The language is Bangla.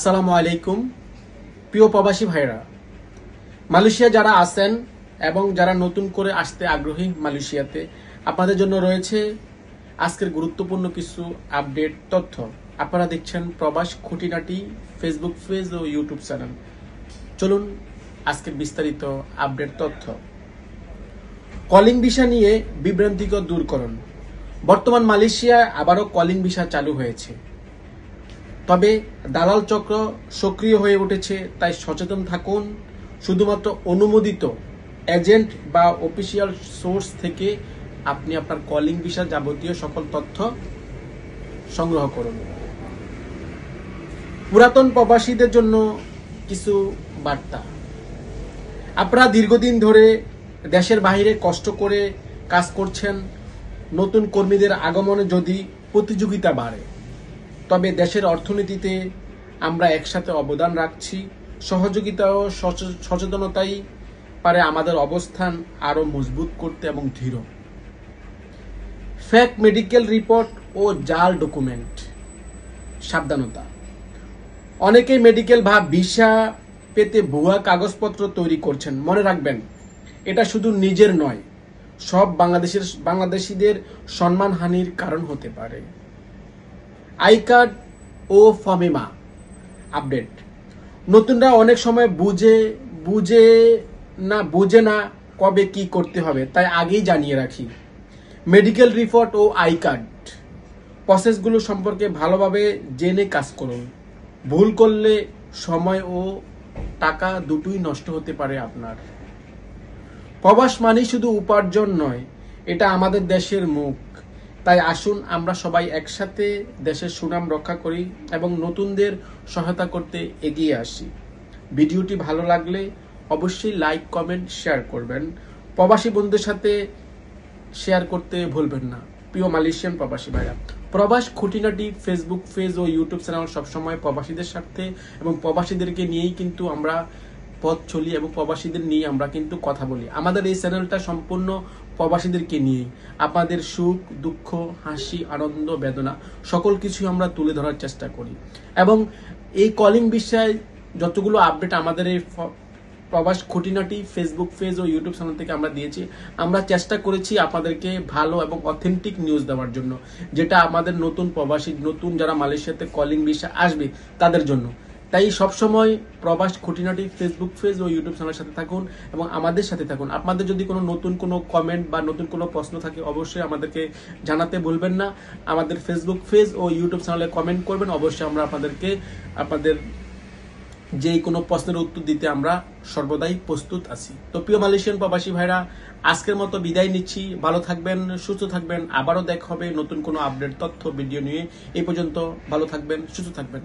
আসসালামু আলাইকুম প্রিয় প্রবাসী ভাইরা, মালয়েশিয়া যারা আছেন এবং যারা নতুন করে আসতে আগ্রহী মালয়েশিয়াতে, আপনাদের জন্য রয়েছে আজকের গুরুত্বপূর্ণ কিছু আপডেট তথ্য। আপনারা দেখছেন প্রবাস খুঁটিনাটি ফেসবুক পেজ ও ইউটিউব চ্যানেল। চলুন আজকের বিস্তারিত আপডেট তথ্য। কলিং ভিসা নিয়ে বিভ্রান্তিকর দূরকরণ। বর্তমান মালয়েশিয়ায় আবারও কলিং ভিসা চালু হয়েছে, তবে দালাল চক্র সক্রিয় হয়ে উঠেছে, তাই সচেতন থাকুন। শুধুমাত্র অনুমোদিত এজেন্ট বা অফিসিয়াল সোর্স থেকে আপনি আপনার কলিং ভিসা যাবতীয় সকল তথ্য সংগ্রহ করুন। পুরাতন প্রবাসীদের জন্য কিছু বার্তা। আপনারা দীর্ঘদিন ধরে দেশের বাইরে কষ্ট করে কাজ করছেন। নতুন কর্মীদের আগমনে যদি প্রতিযোগিতা বাড়ে, তবে দেশের অর্থনীতিতে আমরা একসাথে অবদান রাখছি। সহযোগিতা ও সচেতনতাই পারে আমাদের অবস্থান আরো মজবুত করতে এবং দৃঢ়। ফেক মেডিকেল রিপোর্ট ও জাল ডকুমেন্ট সাবধানতা। অনেকেই মেডিকেল বা ভিসা পেতে ভুয়া কাগজপত্র তৈরি করছেন। মনে রাখবেন, এটা শুধু নিজের নয়, সব বাংলাদেশিদের সম্মানহানির কারণ হতে পারে। আই কার্ড ও ফমেমা আপডেট। নতুনরা অনেক সময় বুঝে না কবে কি করতে হবে, তাই আগেই জানিয়ে রাখি। মেডিকেল রিপোর্ট ও আই কার্ড প্রসেসগুলো সম্পর্কে ভালোভাবে জেনে কাজ করুন। ভুল করলে সময় ও টাকা দুটোই নষ্ট হতে পারে আপনার। প্রবাস মানে শুধু উপার্জন নয়, এটা আমাদের দেশের মুখ। তাই আসুন আমরা সবাই একসাথে দেশের সুনাম রক্ষা করি এবং নতুনদের সহায়তা করতে এগিয়ে আসি। ভিডিওটি ভালো লাগলে অবশ্যই লাইক, কমেন্ট, শেয়ার করবেন। প্রবাসী বন্ধুদের সাথে শেয়ার করতে ভুলবেন না। প্রিয় মালয়েশিয়ান প্রবাসী ভাইরা, প্রবাস খুঁটিনাটি ফেসবুক পেজ ও ইউটিউব চ্যানেল সবসময় প্রবাসীদের স্বার্থে এবং প্রবাসীদেরকে নিয়েই কিন্তু আমরা পথ চলি এবং প্রবাসীদের নিয়ে আমরা কিন্তু কথা বলি। আমাদের এই চ্যানেলটা সম্পূর্ণ প্রবাসীদেরকে নিয়ে আপনাদের সুখ, দুঃখ, হাসি, আনন্দ, বেদনা সকল কিছু আমরা তুলে ধরার চেষ্টা করি। এবং এই কলিং বিষয়ে যতগুলো আপডেট আমাদের এই প্রবাস খুঁটিনাটি ফেসবুক পেজ ও ইউটিউব চ্যানেল থেকে আমরা দিয়েছি, আমরা চেষ্টা করেছি আপনাদেরকে ভালো এবং অথেন্টিক নিউজ দেওয়ার জন্য, যেটা আমাদের নতুন প্রবাসী, নতুন যারা মালয়েশিয়াতে কলিং ভিসা আসবে তাদের জন্য। তাই সবসময় প্রবাস খুঁটিনাটি ফেসবুক পেজ ও ইউটিউব চ্যানেলের সাথে থাকুন এবং আমাদের সাথে থাকুন। আপনাদের যদি কোনো নতুন কোনো কমেন্ট বা নতুন কোনো প্রশ্ন থাকে, অবশ্যই আমাদেরকে জানাতে ভুলবেন না। আমাদের ফেসবুক পেজ ও ইউটিউব চ্যানেলে কমেন্ট করবেন, অবশ্যই আমরা আপনাদের যে কোনো প্রশ্নের উত্তর দিতে আমরা সর্বদাই প্রস্তুত আছি। তো প্রিয় মালয়েশিয়ান প্রবাসী ভাইরা, আজকের মতো বিদায় নিচ্ছি। ভালো থাকবেন, সুস্থ থাকবেন। আবারও দেখা হবে নতুন কোনো আপডেট তথ্য ভিডিও নিয়ে। এই পর্যন্ত ভালো থাকবেন, সুস্থ থাকবেন।